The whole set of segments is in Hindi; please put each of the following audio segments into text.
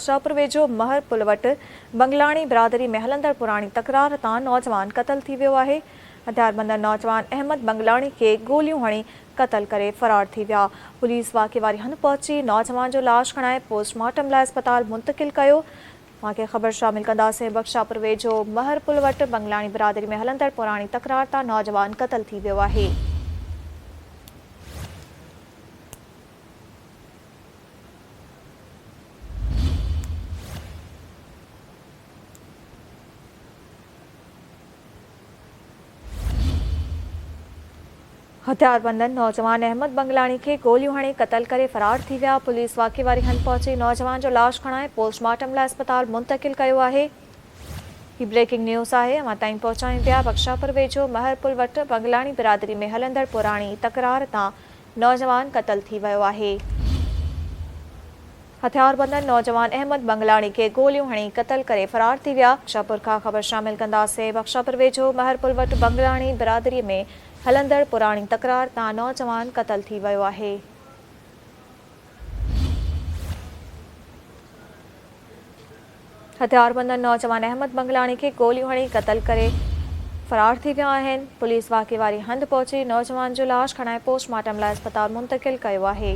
बख्शापुर वेझो महर पुल वटि बंगलाणी बिरादरी में हलंदड़ पुराणी तकरार तां नौजवान क़तल थी वियो आहे। हथियारबंद नौजवान अहमद बंगलाणी खे गोलियूं हणी क़तल करे फरार थी विया। पुलिस वाक़े वारी हंधि पहुची नौजवान जो लाश खणाए पोस्टमार्टम लाइ अस्पताल मुंतक़िल कयो। वाक़े ख़बर शामिल कंदासीं। बख्शापुर वेझो महर पुल वटि बंगलाणी बिरादरी में हलंदड़ पुराणी तकरार तां नौजवान क़तल थी वियो आहे। हथियारबंद नौजवान अहमद बंगलाणी के गोलियूं हणी क़तल करे फरार थी विया। पुलिस वाक़े वारी हंधि पहुची नौजवान जो लाश खणाए पोस्टमार्टम लाइ अस्पताल मुंतक़िल कयो आहे। ही ब्रेकिंग न्यूज़ आहे। अमां ताईं पहुचायूं पिया। बख्शापुर वेझो महर पुल वटि बंगलाणी बिरादरी में हलंदड़ पुराणी तकरार तां नौजवान क़तल थी वियो आहे। हथियारबंद नौजवान अहमद बंगलाणी के गोलियूं हणी क़तल करे फरार थी विया। बख्शापुर खां ख़बर शामिल कंदासीं। बख्शापुर वेझो महर पुल वटि बंगलाणी बिरादरी में हलंदड़ पुराणी तकरार तां नौजवान क़तल थी वियो आहे। हथियारबंद नौजवान अहमद बंगलाणी खे गोलियूं हणी क़तल करे फरार थी विया आहिनि। पुलिस वाक़े वारी हंधि पहुची नौजवान जो लाश खणाए पोस्टमार्टम लाइ अस्पताल मुंतक़िल कयो आहे।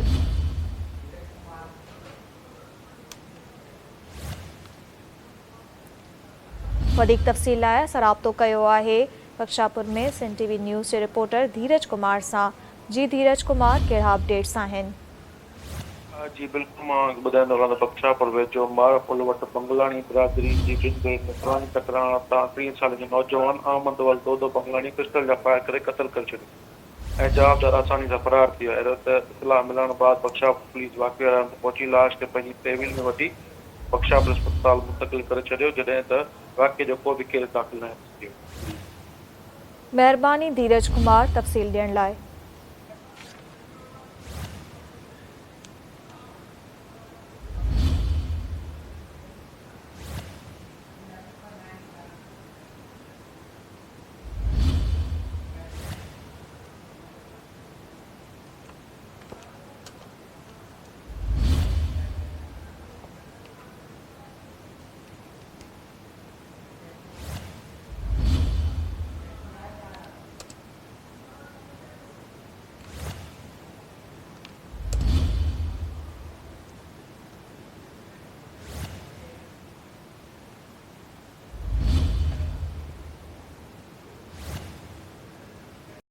वधीक तफ़सील लाइ असां राब्तो कयो आहे बख्शापुर में सिंध टीवी न्यूज़ जे रिपोर्टर धीरज कुमार सां। जी धीरज कुमार, कहिड़ा अपडेट्स आहिनि? जी बिल्कुल, मां ॿुधाईंदो रहंदो। बख्शापुर वेझो महर पुल वटि बंगलाणी बिरादरी जी पुराणी तकरार तां 30 साल जो नौजवान अहमद वल दोदो बंगलाणी पिस्टल जा फायर करे क़तल करे छॾियो ऐं जवाबदार आसानी सां फरार थी वियो। अहिड़ो त इतलाह मिलण बाद बख्शापुर पुलिस वाक़े वारनि पहुची लाश खे पंहिंजी तहवील में वठी बख्शापुर अस्पताल मुंतक़िल करे छॾियो, जॾहिं त वाक़े जो को बि केस दाख़िल न थियो। महिरबानी धीरज कुमार तफ़सील ॾियण लाइ।